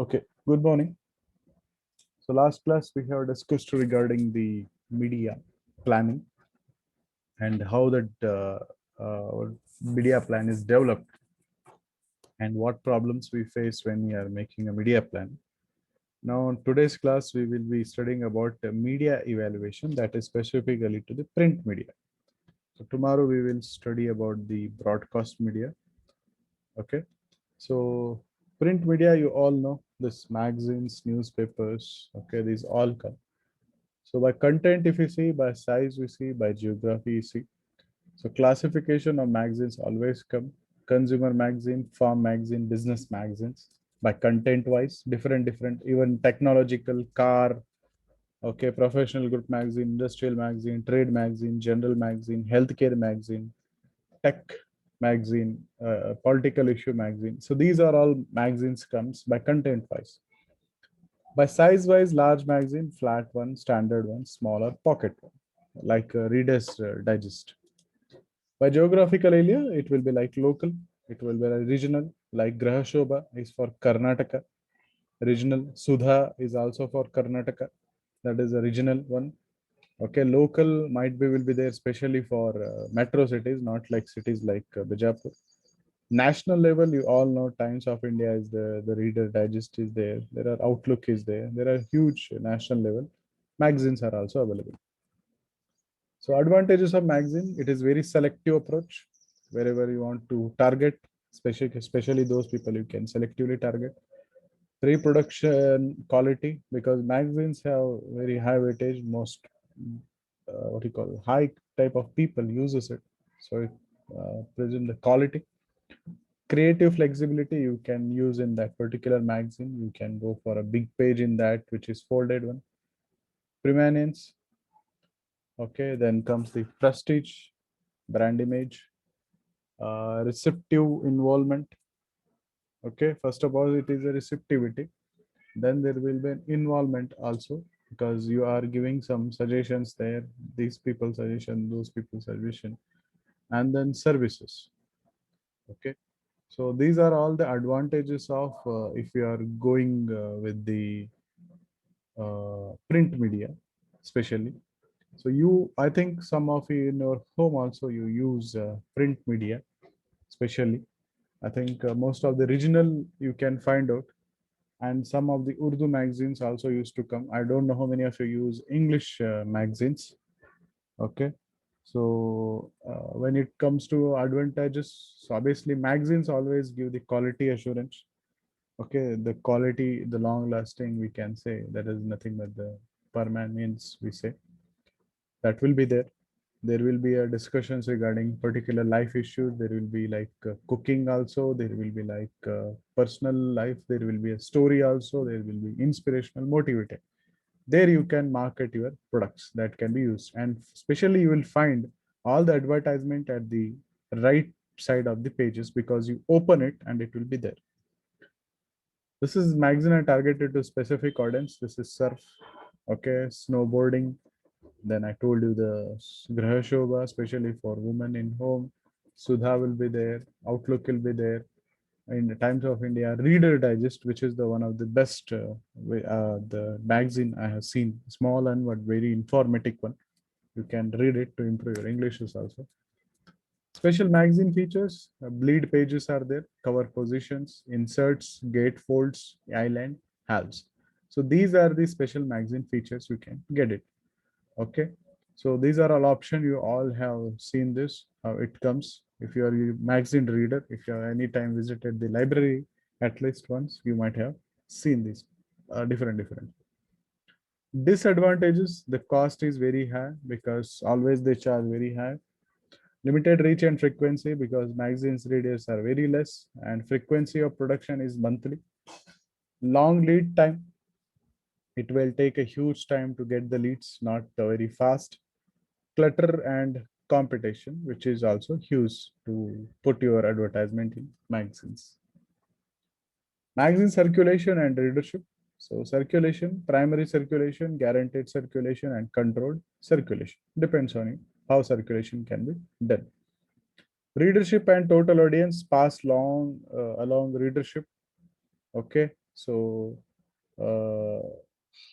Okay, good morning. So last class we have discussed regarding the media planning and how that our media plan is developed and what problems we face when we are making a media plan. Now in today's class we will be studying about media evaluation, that is specifically to the print media. So tomorrow we will study about the broadcast media. Okay, so print media, you all know this: magazines, newspapers. Okay, these all come. So by content, if you see, by size, we see, by geography, you see. So classification of magazines always come: consumer magazine, farm magazine, business magazines. By content wise, different, even technological, car, okay, professional group magazine, industrial magazine, trade magazine, general magazine, healthcare magazine, tech magazine, political issue magazine. So these are all magazines comes by content wise. By size wise, large magazine, flat one, standard one, smaller pocket one, like Reader's Digest. By geographical area, it will be like local, it will be like regional, like Graha Shobha is for Karnataka. Regional Sudha is also for Karnataka. That is a regional one. Okay, local might be will be there, especially for metro cities, not like cities like Bijapur. National level, you all know Times of India is there, the Reader Digest is there, there are Outlook is there are huge national level magazines are also available. So advantages of magazine: it is very selective approach. Wherever you want to target, especially those people you can selectively target. Pre-production quality, because magazines have very high weightage. Most what you call high type of people uses it, so it present the quality. Creative flexibility, you can use in that particular magazine, you can go for a big page in that which is folded one. Preeminence, okay, then comes the prestige, brand image, receptive involvement. Okay, first of all, it is a receptivity, then there will be an involvement also, because you are giving some suggestions there, these people suggestion, those people suggestion. And then services. Okay, so these are all the advantages of if you are going with the print media, especially. So you, I think some of you in your home also you use print media, especially. I think most of the regional you can find out, and some of the Urdu magazines also used to come. I don't know how many of you use English magazines. Okay, so when it comes to advantages, so obviously magazines always give the quality assurance. Okay, the quality, the long lasting, we can say that is nothing but the permanence, we say, that will be there. There will be a discussions regarding particular life issues. There will be like cooking also, there will be like personal life, there will be a story also, there will be inspirational, motivated. There you can market your products that can be used, and especially you will find all the advertisement at the right side of the pages, because you open it and it will be there. This is magazine are targeted to specific audience. This is surf, okay, snowboarding. Then I told you the Graha Shobha, especially for women in home. Sudha will be there. Outlook will be there. In the Times of India, Reader Digest, which is the one of the best the magazine I have seen. Small and but very informative one. You can read it to improve your English also. Special magazine features: bleed pages are there, cover positions, inserts, gate folds, island, halves. So these are the special magazine features you can get it. Okay, so these are all options. You all have seen this, how it comes. If you are a magazine reader, if you have any time visited the library at least once, you might have seen this different. Disadvantages: the cost is very high, because always they charge very high. Limited reach and frequency, because magazines readers are very less, and frequency of production is monthly. Long lead time, it will take a huge time to get the leads, not very fast. Clutter and competition, which is also huge to put your advertisement in magazines. Magazine circulation and readership. So circulation, primary circulation, guaranteed circulation, and controlled circulation. Depends on you how circulation can be done. Readership and total audience pass long along readership. Okay. So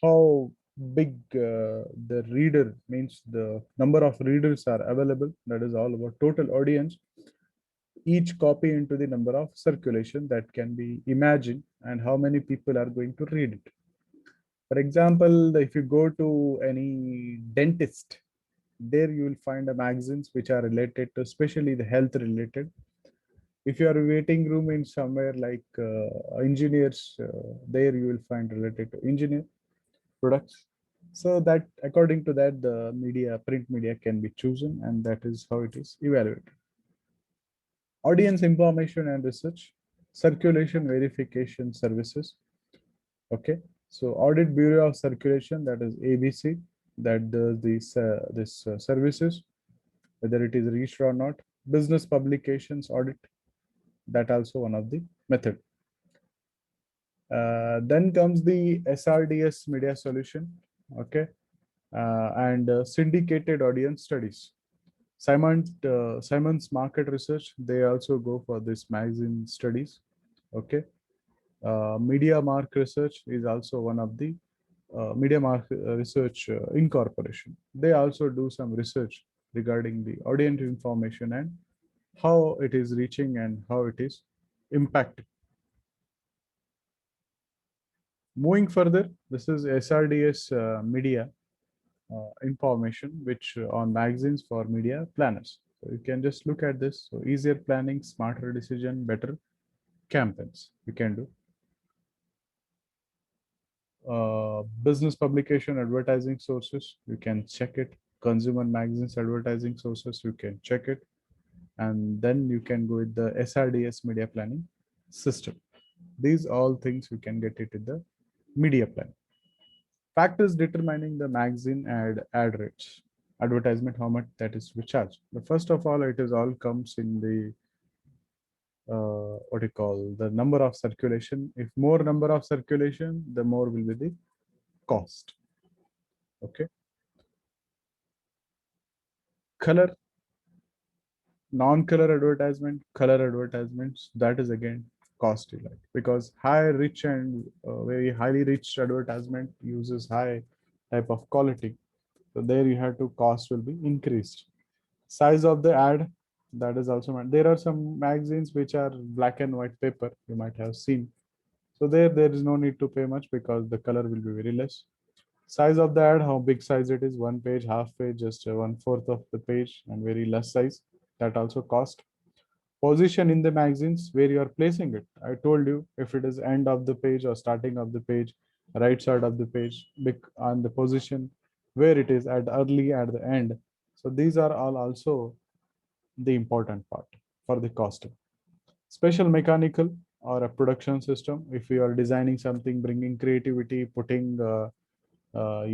how big the reader means, the number of readers are available, that is all about total audience, each copy into the number of circulation that can be imagined, and how many people are going to read it. For example, if you go to any dentist, there you will find a magazines which are related to especially the health related. If you are waiting room in somewhere like engineers, there you will find related to engineer products. So that according to that, the media, print media can be chosen, and that is how it is evaluated. Audience information and research, circulation verification services. Okay, so Audit Bureau of Circulation, that is ABC, that does these services, whether it is reached or not. Business publications audit, that also one of the method. Then comes the SRDS media solution. Okay, and syndicated audience studies. Simon's market research, they also go for this magazine studies. Okay, Media Mark Research is also one of the Media Mark Research Incorporation. They also do some research regarding the audience information and how it is reaching and how it is impacting. Moving further, this is SRDS media information, which on magazines for media planners. So you can just look at this. So easier planning, smarter decision, better campaigns you can do. Business publication advertising sources, you can check it. Consumer magazines advertising sources, you can check it. And then you can go with the SRDS media planning system. These all things you can get it in the media plan. Factors determining the magazine ad rates, advertisement, how much that is to be charged. But first of all, it is all comes in the what you call the number of circulation. If more number of circulation, the more will be the cost. Okay. Color, non-color advertisement, color advertisements, that is again costly, like, because high rich and very highly rich advertisement uses high type of quality. So there you have to cost will be increased. Size of the ad, that is also there are some magazines which are black and white paper, you might have seen. So there is no need to pay much because the color will be very less. Size of the ad, how big size it is, one page, half page, just 1/4 of the page, and very less size, that also cost. Position in the magazines, where you are placing it. I told you, if it is end of the page or starting of the page, right side of the page, big on the position, where it is at early, at the end. So these are all also the important part for the costing. Special mechanical or a production system, if you are designing something, bringing creativity, putting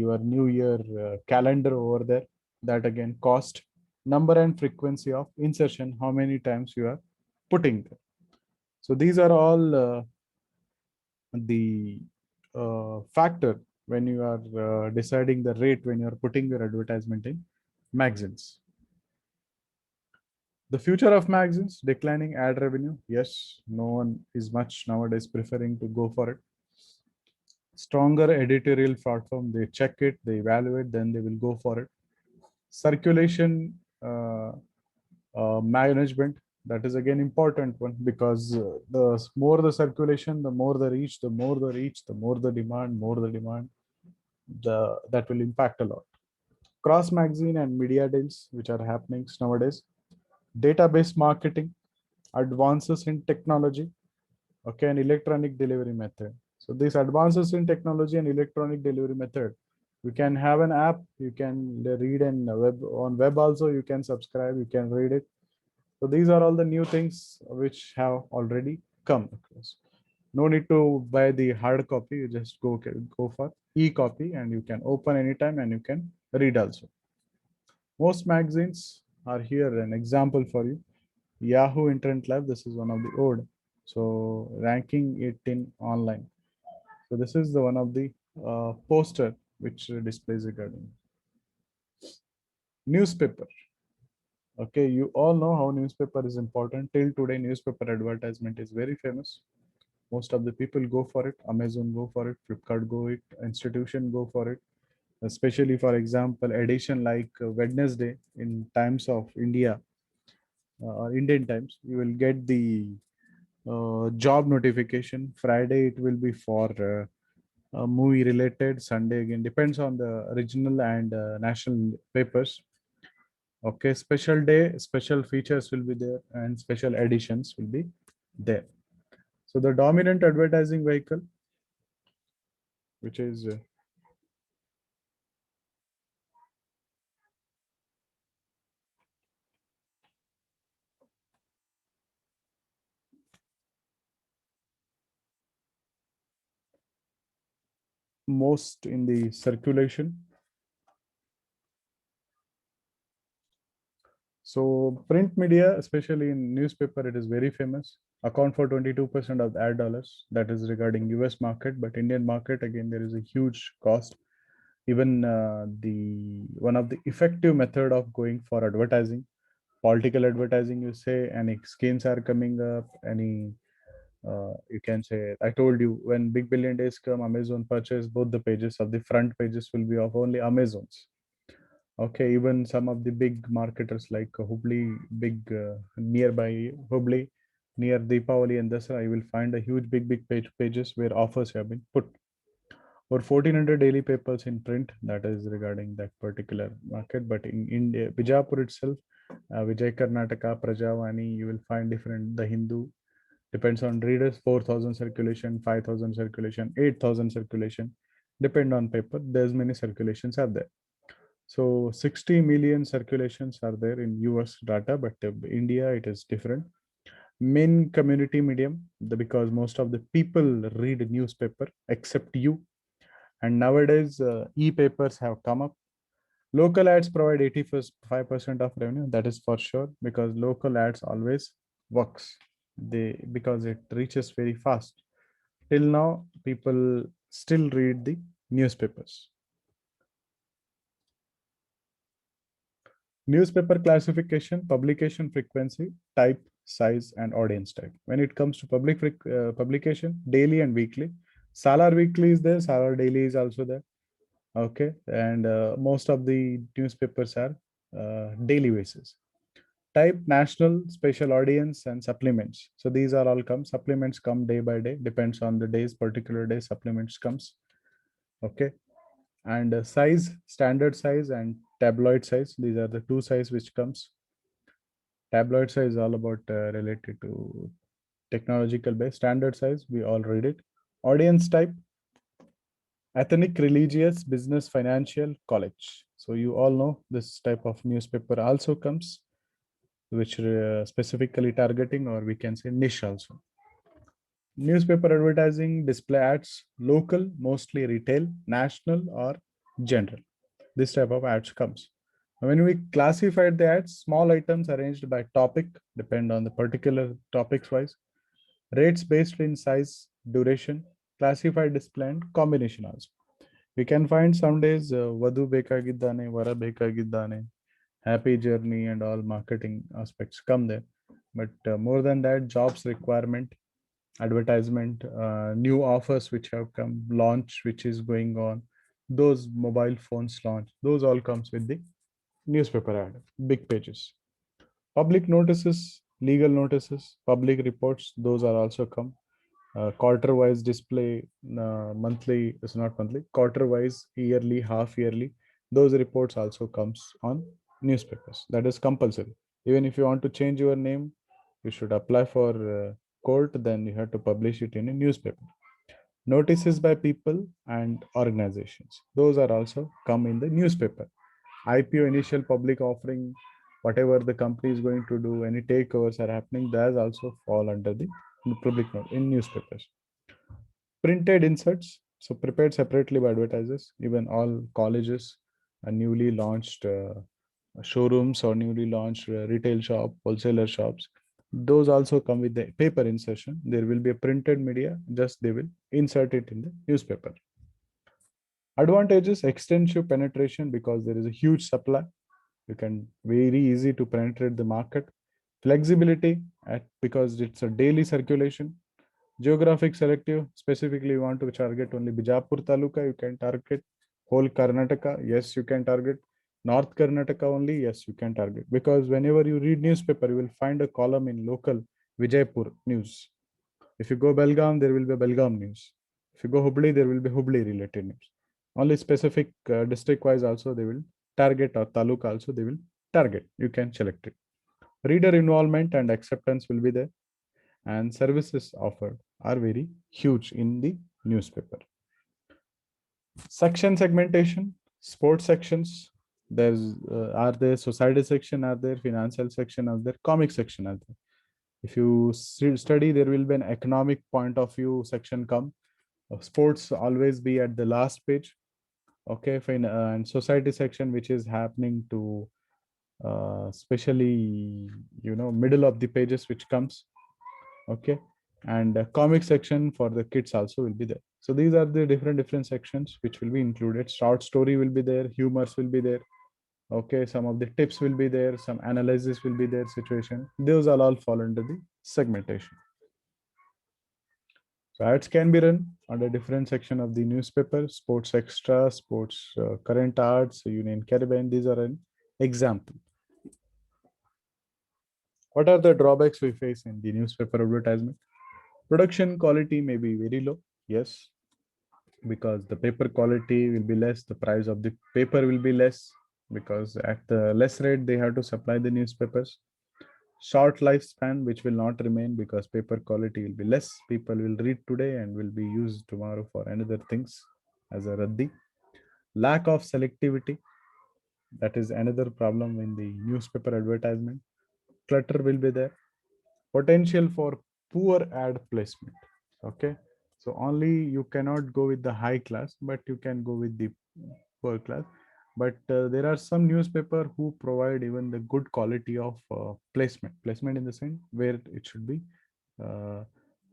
your new year calendar over there, that again cost. Number and frequency of insertion, how many times you are putting there. So these are all the factor when you are deciding the rate when you are putting your advertisement in magazines. The future of magazines, declining ad revenue. Yes, no one is much nowadays preferring to go for it. Stronger editorial platform, they check it, they evaluate, then they will go for it. Circulation management, that is again important one, because the more the circulation, the more the reach, the more the reach, the more the demand, that will impact a lot. Cross magazine and media deals which are happening nowadays. Database marketing, advances in technology, okay, and electronic delivery method. So these advances in technology and electronic delivery method, you can have an app, you can read in web, on web also you can subscribe, you can read it. So these are all the new things which have already come across. No need to buy the hard copy, you just go for e-copy, and you can open anytime and you can read also. Most magazines are here, an example for you. Yahoo Internet Live, this is one of the old. So ranking it in online. So this is the one of the poster which displays regarding newspaper. Okay, you all know how newspaper is important. Till today, newspaper advertisement is very famous. Most of the people go for it. Amazon go for it. Flipkart go it. Institution go for it. Especially, for example, edition like Wednesday in Times of India or Indian Times, you will get the job notification. Friday it will be for movie related. Sunday again depends on the regional and national papers. Okay, special day, special features will be there, and special editions will be there. So the dominant advertising vehicle, which is most in the circulation. So print media, especially in newspaper, it is very famous. Account for 22% of ad dollars. That is regarding US market, but Indian market again there is a huge cost. Even the one of the effective method of going for advertising, political advertising. You say any schemes are coming up, any you can say I told you when big billion days come, Amazon purchase both the pages of the front pages will be of only Amazons. Okay, even some of the big marketers like Hubli, big nearby Hubli, near Deepavali and Dasara, you will find a huge big pages where offers have been put. Or 1400 daily papers in print, that is regarding that particular market. But in India, Bijapur itself, Vijay Karnataka, Prajavani, you will find different. The Hindu depends on readers, 4,000 circulation, 5,000 circulation, 8,000 circulation, depend on paper. There's many circulations are there. So 60 million circulations are there in US data, but India, it is different. Main community medium, because most of the people read newspaper except you. And nowadays, e-papers have come up. Local ads provide 85% of revenue. That is for sure, because local ads always works. Because it reaches very fast. Till now, people still read the newspapers. Newspaper classification, publication frequency, type, size, and audience type. When it comes to publication, daily and weekly. Salar Weekly is there, Salar Daily is also there. Okay, and most of the newspapers are daily basis. Type, national, special audience, and supplements. So these are all come. Supplements come day by day, depends on the days, particular day supplements comes. Okay, and size, standard size and tabloid size. These are the two size which comes. Tabloid size is all about related to technological base. Standard size, we all read it. Audience type, ethnic, religious, business, financial, college. So you all know this type of newspaper also comes, which specifically targeting, or we can say niche also. Newspaper advertising, display ads, local, mostly retail, national or general. This type of ads comes. When we classified the ads, small items arranged by topic, depend on the particular topics wise, rates based in size, duration, classified display and combination also. We can find some days Vadu Bekagiddane, Vara Bekagiddane, Happy Journey and all marketing aspects come there. But more than that, jobs requirement, advertisement, new offers which have come, launch which is going on, those mobile phones launch, those all comes with the newspaper ad, big pages. Public notices, legal notices, public reports, those are also come. Quarter wise display, monthly is not monthly, quarter wise, yearly, half yearly, those reports also comes on newspapers. That is compulsory. Even if you want to change your name, you should apply for court, then you have to publish it in a newspaper. Notices by people and organizations, those are also come in the newspaper. IPO, initial public offering, whatever the company is going to do, any takeovers are happening, those also fall under the public note in newspapers. Printed inserts, so prepared separately by advertisers. Even all colleges are newly launched showrooms or newly launched retail shop, wholesaler shops. Those also come with the paper insertion. There will be a printed media, just they will insert it in the newspaper. Advantages, extensive penetration because there is a huge supply. You can very easy to penetrate the market. Flexibility because it's a daily circulation. Geographic selective, specifically you want to target only Bijapur Taluka, you can target whole Karnataka, yes, you can target North Karnataka only, yes, you can target. Because whenever you read newspaper, you will find a column in local Vijaypur news. If you go Belgaum, there will be Belgaum news. If you go Hubli, there will be Hubli related news. Only specific district wise also they will target, or taluk also they will target. You can select it. Reader involvement and acceptance will be there, and services offered are very huge in the newspaper. Section segmentation, sports sections. There's are there society section, are there financial section, are there comic section, are there. If you study, there will be an economic point of view section come. Sports always be at the last page. Okay, fine. And society section, which is happening to especially middle of the pages, which comes. Okay, and comic section for the kids also will be there. So these are the different sections which will be included. Short story will be there, humors will be there. Okay, some of the tips will be there, some analysis will be there, situation. Those all fall under the segmentation. So ads can be run under different section of the newspaper: sports extra, sports current arts, Union Caribbean. These are an example. What are the drawbacks we face in the newspaper advertisement? Production quality may be very low. Yes, because the paper quality will be less, the price of the paper will be less, because at the less rate they have to supply the newspapers. Short lifespan, which will not remain, because paper quality will be less. People will read today and will be used tomorrow for another things as a raddi. Lack of selectivity, that is another problem in the newspaper advertisement. Clutter will be there. Potential for poor ad placement. Okay, so only you cannot go with the high class, but you can go with the poor class. But there are some newspaper who provide even the good quality of placement in the sense where it should be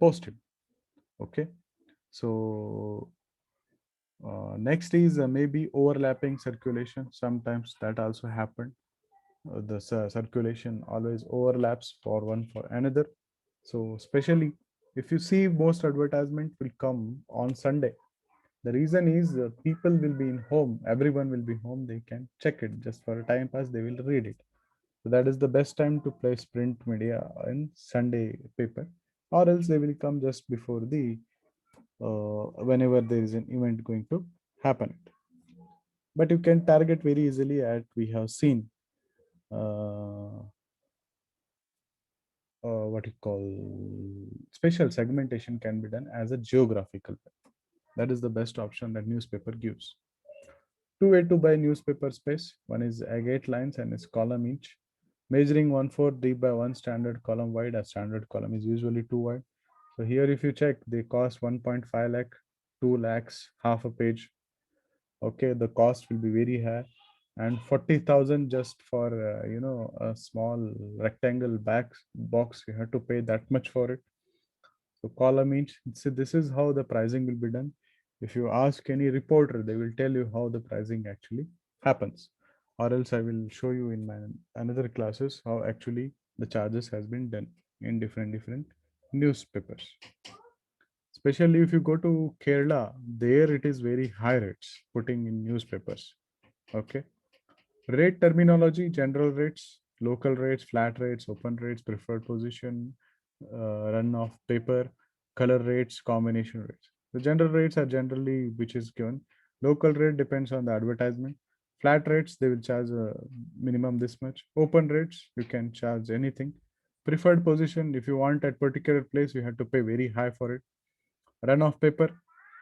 posted. Okay, so next is maybe overlapping circulation. Sometimes that also happened. The circulation always overlaps for one for another. So especially if you see, most advertisement will come on Sunday. The reason is people will be in home, everyone will be home, they can check it just for a time pass, they will read it. So that is the best time to place print media in Sunday paper, or else they will come just before the whenever there is an event going to happen. But you can target very easily, as we have seen uh, what you call special segmentation can be done as a geographical. That is the best option that newspaper gives. Two way to buy newspaper space. One is agate lines and is column each. Measuring 1/4 deep by one standard column wide. A standard column is usually too wide. So here if you check, they cost 1.5 lakh, 2 lakhs, half a page. Okay, the cost will be very high. And 40,000 just for a small rectangle box, you have to pay that much for it. So column each. So this is how the pricing will be done. If you ask any reporter, they will tell you how the pricing actually happens. Or else I will show you in my another classes how actually the charges has been done in different newspapers. Especially if you go to Kerala, there it is very high rates putting in newspapers. Okay. Rate terminology: general rates, local rates, flat rates, open rates, preferred position, run of paper, color rates, combination rates. The general rates are generally which is given. Local rate depends on the advertisement. Flat rates, they will charge a minimum this much. Open rates, you can charge anything. Preferred position, if you want at particular place, you have to pay very high for it. Run of paper,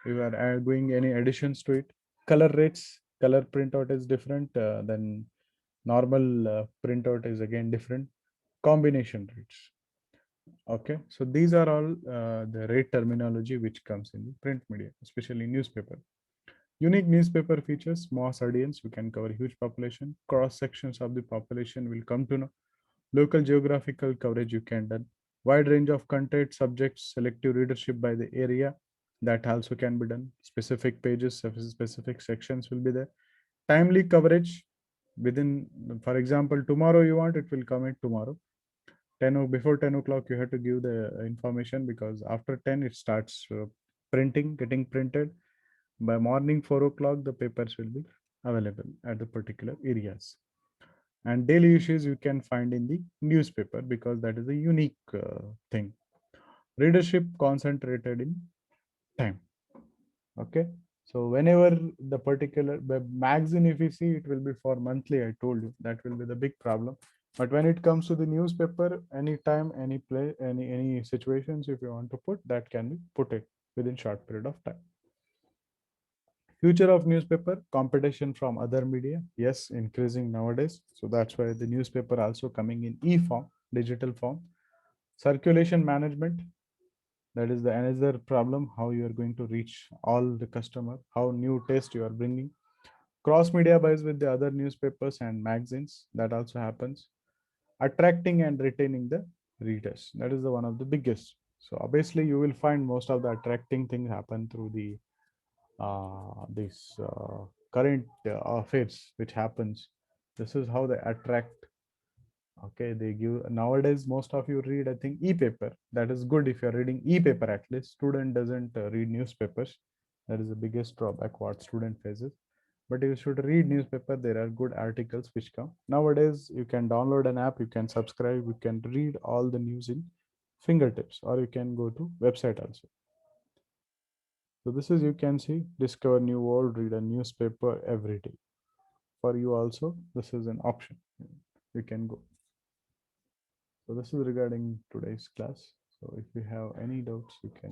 you are doing any additions to it. Color rates, color printout is different than normal printout is again different. Combination rates. Okay, so these are all the rate terminology which comes in the print media, especially newspaper. Unique newspaper features: mass audience, you can cover huge population. Cross sections of the population will come to know. Local geographical coverage you can done. Wide range of content subjects, selective readership by the area, that also can be done. Specific pages, specific sections will be there. Timely coverage within, for example, tomorrow you want, it will come in tomorrow. before 10 o'clock you have to give the information, because after 10 it starts getting printed. By morning 4 o'clock the papers will be available at the particular areas. And daily issues you can find in the newspaper, because that is a unique thing. Readership concentrated in time. Okay, so whenever the particular magazine, if you see, it will be for monthly. I told you that will be the big problem. But when it comes to the newspaper, anytime, any play, any situations, if you want to put, that can be put it within short period of time. Future of newspaper: competition from other media, yes, increasing nowadays. So that's why the newspaper also coming in e-form, digital form. Circulation management, that is the another problem, how you are going to reach all the customer, how new taste you are bringing. Cross media buys with the other newspapers and magazines, that also happens. Attracting and retaining the readers, that is the one of the biggest. So obviously you will find most of the attracting thing happen through the this current affairs which happens. This is how they attract. Okay, they give nowadays, most of you read, I think, e-paper. That is good if you're reading e-paper. At least student doesn't read newspapers. That is the biggest drawback what student faces. But you should read newspaper. There are good articles which come nowadays. You can download an app, you can subscribe, you can read all the news in fingertips, or you can go to website also. So this is, you can see, discover new world, read a newspaper every day. For you also, this is an option. You can go. So this is regarding today's class. So if you have any doubts, you can